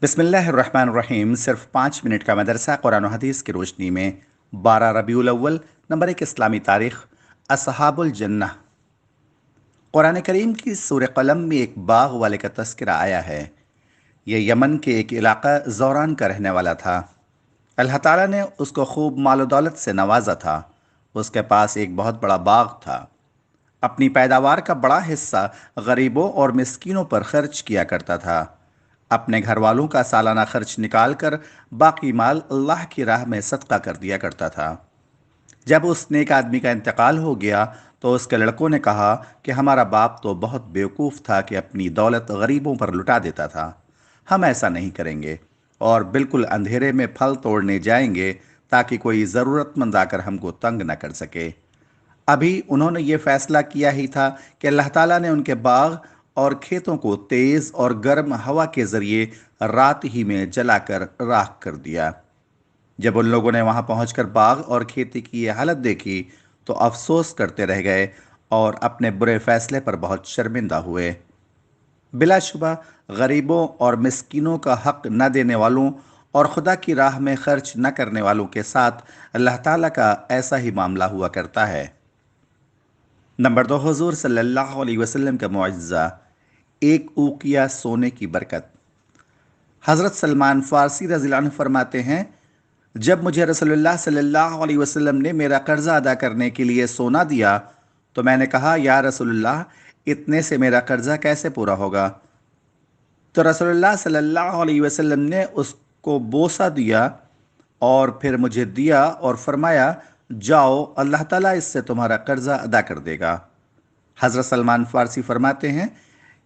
बिस्मिल्लाहिर्रहमानिर्रहीम। सिर्फ 5 मिनट का मदरसा कुरान और हदीस की रोशनी में 12 रबीउल अव्वल नंबर 1 इस्लामी तारीख असहाबुल जन्नह। कुरान करीम की सूरह कलम में एक बाग वाले का तस्करा आया है। ये यमन के एक इलाका ज़ौरान का रहने वाला था। अल्लाह ताला ने उसको खूब माल दौलत से नवाजा था। उसके पास एक बहुत बड़ा बाग था। अपनी पैदावार का बड़ा हिस्सा गरीबों और मिस्कीनों पर खर्च किया करता था। अपने घर वालों का सालाना खर्च निकालकर बाकी माल अल्लाह की राह में सदका कर दिया करता था। जब उस नेक आदमी का इंतकाल हो गया तो उसके लड़कों ने कहा कि हमारा बाप तो बहुत बेवकूफ़ था कि अपनी दौलत गरीबों पर लुटा देता था। हम ऐसा नहीं करेंगे और बिल्कुल अंधेरे में फल तोड़ने जाएंगे ताकि कोई ज़रूरतमंद आकर हमको तंग न कर सके। अभी उन्होंने ये फैसला किया ही था कि अल्लाह ताला ने उनके बाग और खेतों को तेज और गर्म हवा के जरिए रात ही में जलाकर राख कर दिया। जब उन लोगों ने वहां पहुंचकर बाग और खेती की ये हालत देखी तो अफसोस करते रह गए और अपने बुरे फैसले पर बहुत शर्मिंदा हुए। बिलाशुबा गरीबों और मिस्कीनों का हक न देने वालों और खुदा की राह में खर्च न करने वालों के साथ अल्लाह ताला का ऐसा ही मामला हुआ करता है। नंबर 2, हुजूर सल्लल्लाहु अलैहि वसल्लम का मुआज़ा, एक ऊकिया सोने की बरकत। हज़रत सलमान फ़ारसी रज़ियल्लाहु अन्हु फरमाते हैं, जब मुझे रसूलुल्लाह सल्लल्लाहु अलैहि वसल्लम ने मेरा कर्ज़ा अदा करने के लिए सोना दिया तो मैंने कहा, या रसूलुल्लाह, इतने से मेरा कर्ज़ा कैसे पूरा होगा? तो रसूलुल्लाह सल्लल्लाहु अलैहि वसल्लम ने उसको बोसा दिया और फिर मुझे दिया और फरमाया, जाओ, अल्लाह ताला इससे तुम्हारा कर्जा अदा कर देगा। हज़रत सलमान फ़ारसी फरमाते हैं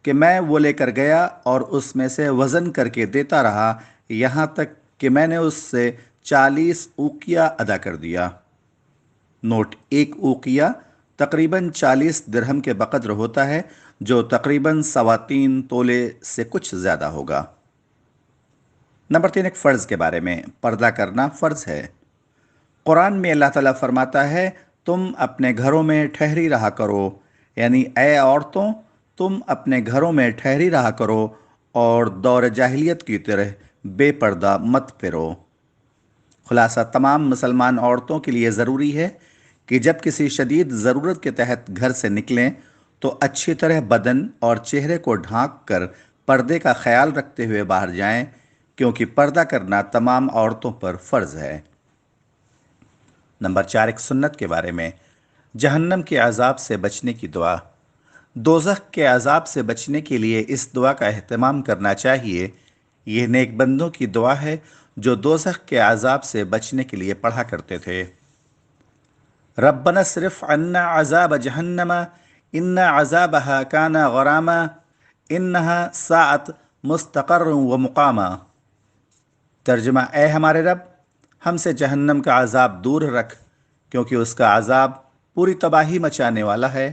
कि मैं वो लेकर गया और उसमें से वज़न करके देता रहा यहाँ तक कि मैंने उससे 40 ऊकिया अदा कर दिया। नोट: एक ऊकिया तकरीबन 40 दिरहम के बकद्र होता है, जो तकरीबन 3.25 तोले से कुछ ज़्यादा होगा। नंबर 3, एक फ़र्ज़ के बारे में। पर्दा करना फ़र्ज़ है। कुरान में अल्लाह ताला फरमाता है, तुम अपने घरों में ठहरी रहा करो, यानी ऐ औरतों, तुम अपने घरों में ठहरी रहा करो और दौर जाहिलियत की तरह बेपर्दा मत फिरो। खुलासा: तमाम मुसलमान औरतों के लिए ज़रूरी है कि जब किसी शदीद ज़रूरत के तहत घर से निकलें तो अच्छी तरह बदन और चेहरे को ढांक कर पर्दे का ख्याल रखते हुए बाहर जाएं, क्योंकि पर्दा करना तमाम औरतों पर फ़र्ज़ है। नंबर 4, एक सुन्नत के बारे में। जहन्नम के अजाब से बचने की दुआ। दोज़ख के अजाब से बचने के लिए इस दुआ का एहतमाम करना चाहिए। यह नेक बंदों की दुआ है जो दोज़ख के अजाब से बचने के लिए पढ़ा करते थे। रब्बना सिर्फ अन्ना अजाब जहन्नम इन्ना अजाबहा काना गरामा इन्नहा साअत मुस्तक़र्र व मुकामा। तर्जुमा: ए हमारे रब, हमसे जहन्नम का अजाब दूर रख, क्योंकि उसका अजाब पूरी तबाही मचाने वाला है।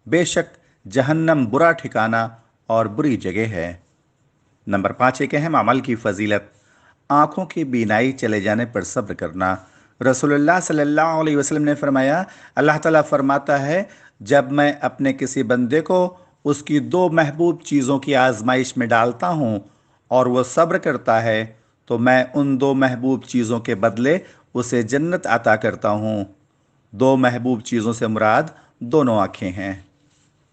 बेशक जहन्नम बुरा ठिकाना और बुरी जगह है। नंबर 5, एक अहम अमल की फजीलत। आँखों की बीनाई चले जाने पर सब्र करना। रसूलुल्लाह सल्लल्लाहु अलैहि वसल्लम ने फरमाया, अल्लाह ताला फरमाता है, जब मैं अपने किसी बंदे को उसकी 2 महबूब चीज़ों की आजमाइश में डालता हूँ और वो सब्र करता है तो मैं उन 2 महबूब चीज़ों के बदले उसे जन्नत अता करता हूँ। 2 महबूब चीज़ों से मुराद दोनों आँखें हैं।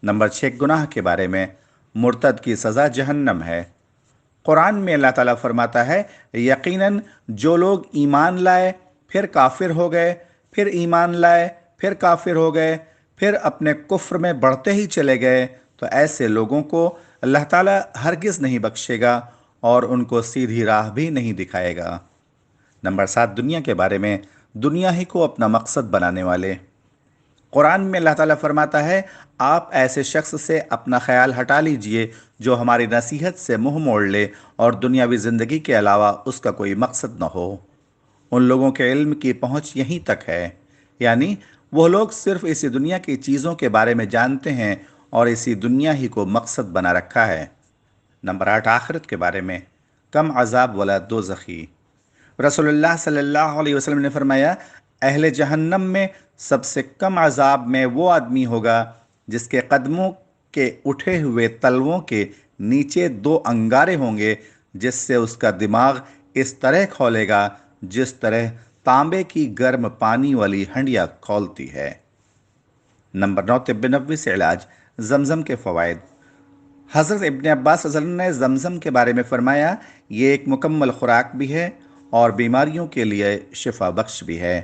नंबर 6, गुनाह के बारे में। मुर्तद की सज़ा जहन्नम है। कुरान में अल्लाह ताला फरमाता है, यकीनन जो लोग ईमान लाए फिर काफिर हो गए, फिर ईमान लाए फिर काफिर हो गए, फिर अपने कुफ्र में बढ़ते ही चले गए, तो ऐसे लोगों को अल्लाह ताला हरगिज़ नहीं बख्शेगा और उनको सीधी राह भी नहीं दिखाएगा। नंबर 7, दुनिया के बारे में। दुनिया ही को अपना मकसद बनाने वाले। कुरान में अल्लाह ताला फरमाता है, आप ऐसे शख्स से अपना ख्याल हटा लीजिए जो हमारी नसीहत से मुंह मोड़ ले और दुनियावी ज़िंदगी के अलावा उसका कोई मकसद न हो। उन लोगों के इल्म की पहुंच यहीं तक है, यानी वो लोग सिर्फ इसी दुनिया की चीज़ों के बारे में जानते हैं और इसी दुनिया ही को मकसद बना रखा है। नंबर 8, आखिरत के बारे में। कम अजाब वाला दोज़खी। रसूलुल्लाह सल्लल्लाहु अलैहि वसल्लम ने फरमाया, अहले जहन्नम में सबसे कम अजाब में वो आदमी होगा जिसके कदमों के उठे हुए तलवों के नीचे 2 अंगारे होंगे جس سے اس کا دماغ اس طرح کھولے گا جس طرح تانبے کی گرم پانی والی ہنڈیا کھولتی ہے۔ نمبر 9، طب نبوی سے علاج، زمزم کے فوائد۔ حضرت ابن عباس رضی اللہ عنہ نے زمزم کے بارے میں فرمایا، یہ ایک مکمل خوراک بھی ہے اور بیماریوں کے لیے شفا بخش بھی ہے۔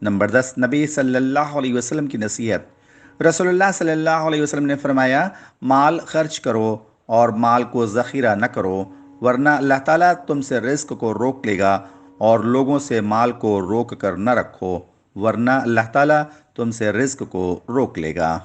نمبر 10، نبی صلی اللہ علیہ وسلم کی نصیحت۔ رسول اللہ صلی اللہ علیہ وسلم نے فرمایا، مال خرچ کرو اور مال کو ذخیرہ نہ کرو، ورنہ اللہ تعالیٰ تم سے رزق کو روک لے گا، اور لوگوں سے مال کو روک کر نہ رکھو، ورنہ اللہ تعالیٰ تم سے رزق کو روک لے گا۔